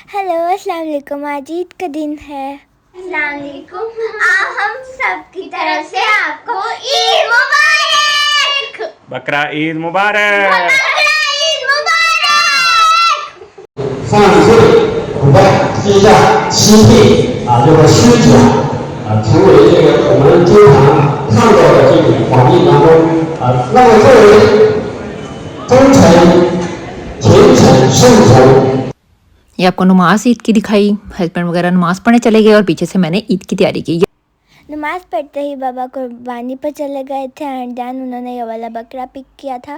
Hello, अस्सलाम वालेकुम। आज ईद का दिन है। अस्सलाम वालेकुम। आप हम सब की तरफ से आपको ईद मुबारक। बकरा ईद मुबारक। बकरा ईद मुबारक。上岁古代接下七配这个狮子成为这个我们经常看到的这种环境当中那么作为忠诚、虔诚、顺从。ये आपको नमाज ईद की दिखाई, हस्बैंड वगैरह नमाज पढ़ने चले गए और पीछे से मैंने ईद की तैयारी की। नमाज़ पढ़ते ही बाबा कुर्बानी पर चले गए थे एंड देन उन्होंने ये वाला बकरा पिक किया था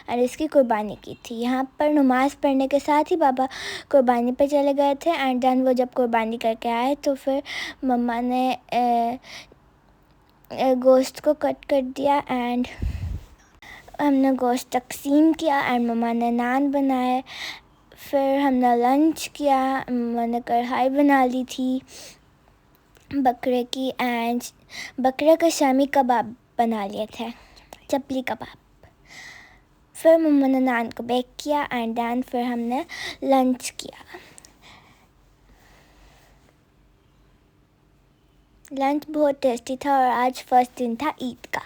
और इसकी कुर्बानी की थी। यहाँ पर नमाज़ पढ़ने के साथ ही बाबा कुर्बानी पर चले गए थे एंड देन वो जब कुर्बानी करके आए तो फिर मम्मा ने गोश्त को कट कर दिया एंड हमने गोश्त तकसीम किया एंड मम्मा ने नान बनाए। फिर हमने लंच किया। मैंने कढ़ाई बना ली थी बकरे की एंड बकरे का शामी कबाब बना लिए थे, चपली कबाब। फिर मम्मा ने नान को बेक किया एंड देन फिर हमने लंच किया। लंच बहुत टेस्टी था और आज फर्स्ट दिन था ईद का।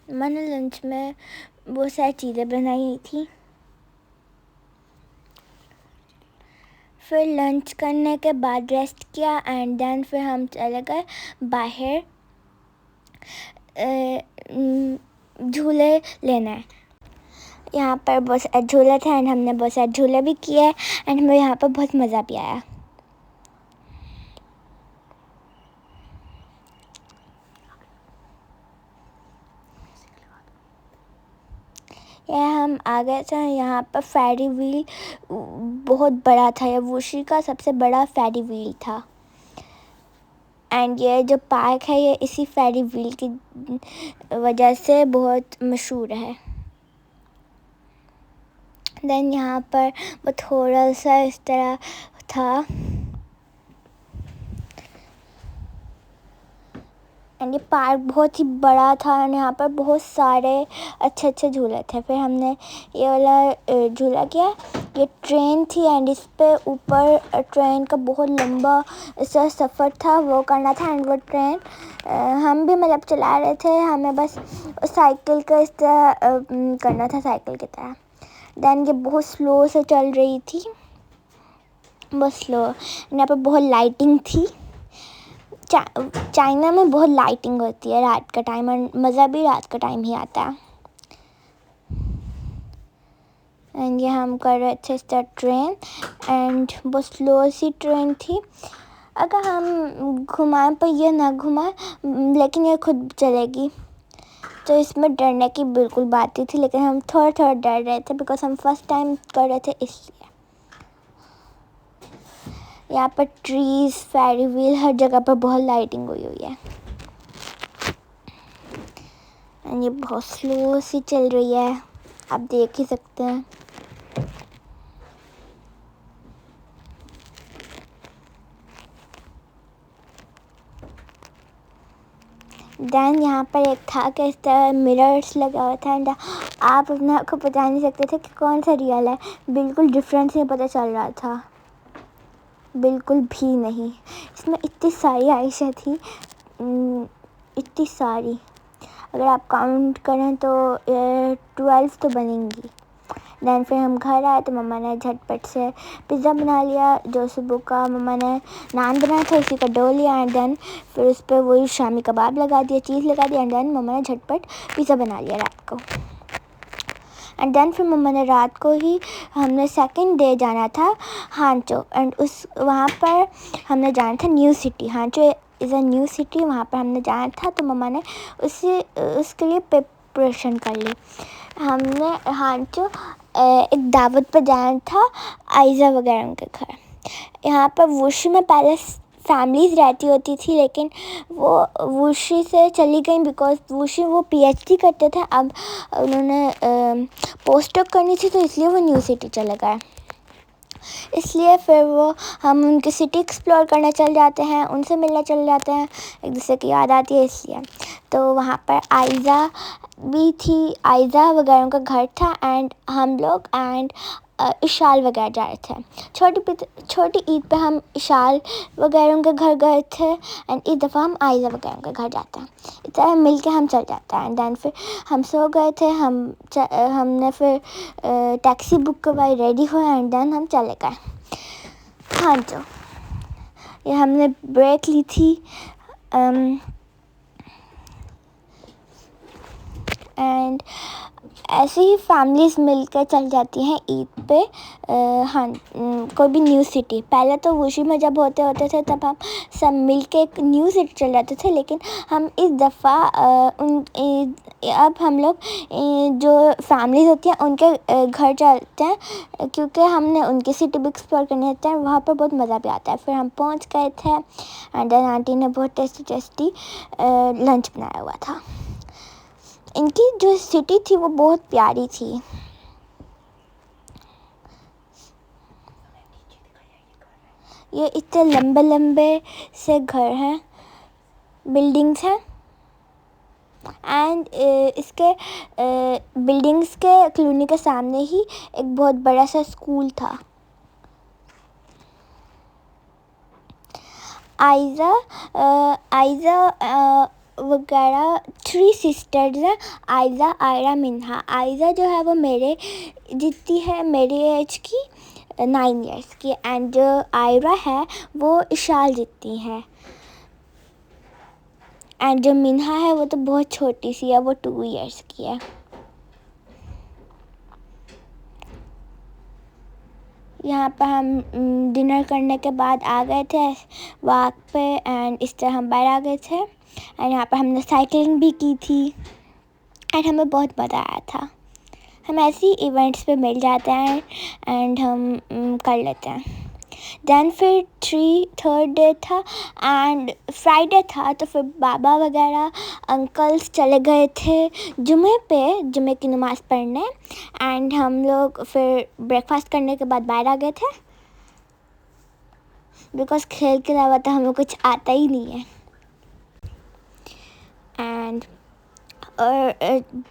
मैंने लंच में बहुत सारी चीज़ें बनाई थी। फिर लंच करने के बाद रेस्ट किया एंड देन फिर हम चले गए बाहर झूले लेने। यहाँ पर बहुत सारे झूले थे एंड हमने बहुत सारे झूले भी किए एंड हमें यहाँ पर बहुत मज़ा भी आया। यह हम आ गए थे। यहाँ पर फेरी व्हील बहुत बड़ा था। यह वुशी का सबसे बड़ा फेरी व्हील था एंड ये जो पार्क है ये इसी फेरी व्हील की वजह से बहुत मशहूर है। देन यहाँ पर वो थोड़ा सा इस तरह था एंड ये पार्क बहुत ही बड़ा था एंड यहाँ पर बहुत सारे अच्छे अच्छे झूले थे। फिर हमने ये वाला झूला किया। ये ट्रेन थी एंड इस पे ऊपर ट्रेन का बहुत लंबा इसका सफ़र था, वो करना था एंड वो ट्रेन हम भी मतलब चला रहे थे। हमें बस साइकिल का इस तरह करना था, साइकिल की तरह। देन ये बहुत स्लो से चल रही थी, बहुत स्लो। यहाँ पर बहुत लाइटिंग थी। चाइना में बहुत लाइटिंग होती है रात का टाइम और मज़ा भी रात का टाइम ही आता है। एंड ये हम कर रहे थे इस तरह ट्रेन एंड बहुत स्लो सी ट्रेन थी। अगर हम घुमाएं पर ये ना घुमाएं लेकिन ये खुद चलेगी, तो इसमें डरने की बिल्कुल बात ही थी। लेकिन हम थोड़ा थोड़ा डर रहे थे बिकॉज हम फर्स्ट टाइम कर रहे थे इसलिए। यहाँ पर ट्रीज, फेरी व्हील, हर जगह पर बहुत लाइटिंग हुई है एंड ये बहुत स्लो सी चल रही है, आप देख ही सकते हैं। देन यहाँ पर एक था कि इस तरह मिरर्स लगा हुआ था एंड आप अपने आप को बता नहीं सकते थे कि कौन सा रियल है। बिल्कुल डिफरेंस नहीं पता चल रहा था, बिल्कुल भी नहीं। इसमें इतनी सारी आयशा थी, इतनी सारी, अगर आप काउंट करें तो 12 तो बनेंगी। दैन फिर हम घर आए तो मम्मा ने झटपट से पिज़्ज़ा बना लिया। जो सुबह का मम्मा ने नान बनाया था उसी का डो लिया एंड देन फिर उस पर वही शामी कबाब लगा दिया, चीज़ लगा दिया एंड देन मम्मा ने झटपट पिज़्ज़ा बना लिया रात को। एंड देन फिर मम्मा ने रात को ही, हमने सेकंड डे जाना था हांचो एंड उस वहाँ पर हमने जाना था न्यू सिटी। हांचो इज़ अ न्यू सिटी, वहाँ पर हमने जाना था तो मम्मा ने उसके लिए प्रिपरेशन कर ली। हमने हांचो एक दावत पर जाना था आयज़ा वगैरह उनके घर। यहाँ पर वुशी में पहले फैमिलीज़ रहती होती थी लेकिन वो वुशी से चली गई बिकॉज वुशी वो पीएचडी करते थे। अब उन्होंने पोस्ट डॉक करनी थी तो इसलिए वो न्यू सिटी चले गए। इसलिए फिर वो हम उनकी सिटी एक्सप्लोर करने चल जाते हैं, उनसे मिलने चले जाते हैं, एक दूसरे की याद आती है इसलिए। तो वहाँ पर आयज़ा भी थी, आयज़ा वगैरह का घर था एंड हम लोग एंड इशाल वगैरह जा रहे थे। छोटी ईद पे हम इशाल वगैरह के घर गए थे एंड इस दफ़ा हम आयज़ा वगैरह के घर जाते हैं। इस तरह मिल के हम चल जाते हैं एंड देन फिर हम सो गए थे। हमने फिर टैक्सी बुक करवाई, रेडी हुए एंड देन हम चले गए। हाँ जो ये हमने ब्रेक ली थी एंड ऐसे ही फैमिलीज़ मिलकर चल जाती हैं ईद पे। हाँ कोई भी न्यू सिटी। पहले तो वुशु में जब होते थे तब हम सब मिलके एक न्यू सिटी चल जाते थे, लेकिन हम इस दफ़ा अब हम लोग जो फैमिलीज़ होती हैं उनके घर चलते हैं, क्योंकि हमने उनकी सिटी भी एक्सप्लोर करनी होती है। वहाँ पर बहुत मज़ा भी आता है। फिर हम पहुँच गए थे एंड देन आंटी ने बहुत टेस्टी लंच बनाया हुआ था। इनकी जो सिटी थी वो बहुत प्यारी थी। ये इतने लंबे लंबे से घर हैं, बिल्डिंग्स हैं एंड इसके बिल्डिंग्स के कॉलोनी के सामने ही एक बहुत बड़ा सा स्कूल था। आयज़ा वगैरह 3 सिस्टर्स हैं, आयज़ा, आयरा, मिन्हा। आयज़ा जो है वो मेरे जितनी है, मेरी एज की 9 इयर्स की एंड जो आयरा है वो इशाल जितनी है एंड जो मिन्हा है वो तो बहुत छोटी सी है, वो 2 इयर्स की है। यहाँ पर हम डिनर करने के बाद आ गए थे वॉक पे एंड इस तरह हम बाहर आ गए थे एंड यहाँ पर हमने साइकिलिंग भी की थी एंड हमें बहुत मज़ा आया था। हम ऐसी इवेंट्स पे मिल जाते हैं एंड हम कर लेते हैं। दैन फिर थर्ड डे था एंड फ्राइडे था, तो फिर बाबा वगैरह अंकल्स चले गए थे जुमे की नमाज़ पढ़ने एंड हम लोग फिर ब्रेकफास्ट करने के बाद बाहर आ गए थे, बिकॉज खेल के अलावा तो हमें कुछ आता ही नहीं है। एंड और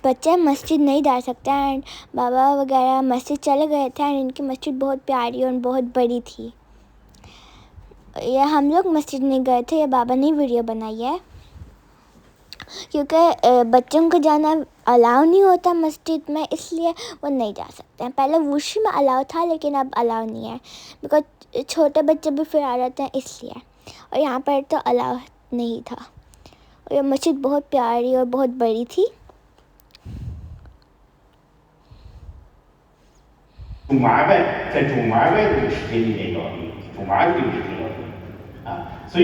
बच्चे मस्जिद नहीं जा सकते एंड बाबा वगैरह मस्जिद चले गए थे एंड इनकी मस्जिद बहुत प्यारी और बहुत बड़ी थी। ये हम लोग मस्जिद नहीं गए थे, ये बाबा ने वीडियो बनाई है, क्योंकि बच्चों को जाना अलाउ नहीं होता मस्जिद में, इसलिए वो नहीं जा सकते हैं। पहले वुशु में अलाउ था लेकिन अब अलाउ नहीं है, बिकॉज छोटे बच्चे भी फिर आ जाते हैं इसलिए, और यहाँ पर तो अलाउ नहीं था। और ये मस्जिद बहुत प्यारी और बहुत बड़ी थी।主麻外在主麻外的时间里面要定，主麻这个时间要定啊，所以。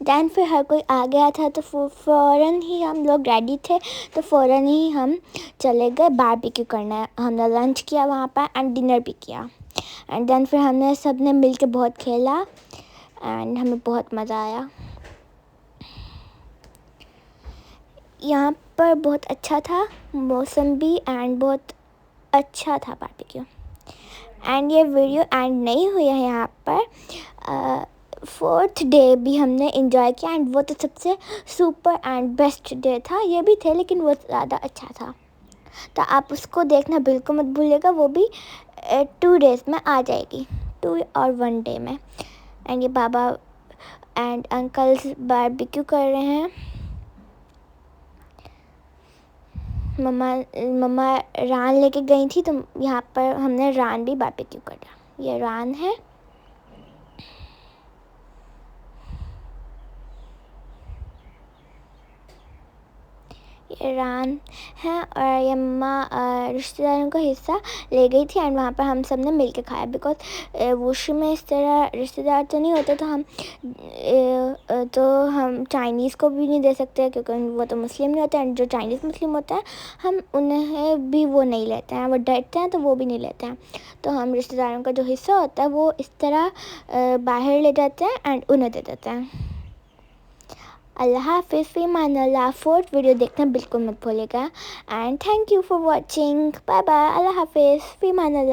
दैन फिर हर कोई आ गया था तो फ़ौरन ही हम लोग रेडी थे, तो फ़ौरन ही हम चले गए बारबेक्यू करने। हमने लंच किया वहाँ पर एंड डिनर भी किया एंड देन फिर हमने सब ने मिल के बहुत खेला एंड हमें बहुत मज़ा आया। यहाँ पर बहुत अच्छा था मौसम भी एंड बहुत अच्छा था बारबेक्यू। एंड ये वीडियो एंड नहीं हुई है यहाँ पर। 4th डे भी हमने इंजॉय किया एंड वो तो सबसे सुपर एंड बेस्ट डे था। ये भी थे लेकिन वो ज़्यादा अच्छा था, तो आप उसको देखना बिल्कुल मत भूलिएगा। वो भी 2 डेज़ में आ जाएगी, 2 और 1 डे में। एंड ये बाबा एंड अंकल्स बारबेक्यू कर रहे हैं। मम्मा रान लेके गई थी, तो यहाँ पर हमने रान भी बारबेक्यू करा। ये रान है। ये राम है और ये मम्मा रिश्तेदारों का हिस्सा ले गई थी एंड वहाँ पर हम सब ने मिल के खाया बिकॉज वुशु में इस तरह रिश्तेदार तो नहीं होते, तो हम चाइनीज़ को भी नहीं दे सकते क्योंकि वो तो मुस्लिम नहीं होते एंड जो चाइनीज़ मुस्लिम होता है हम उन्हें भी वो नहीं लेते हैं, वो डरते हैं तो वो भी नहीं लेते हैं। तो हम रिश्तेदारों का जो हिस्सा होता है वो इस तरह बाहर ले जाते हैं एंड उन्हें दे देते हैं। अल्लाह हाफिज़, फ़ी अमान अल्लाह। फोर्थ वीडियो देखना बिल्कुल मत भूलिएगा and thank you for watching. Bye bye, अल्लाह हाफिज़, फ़ी अमान अल्लाह।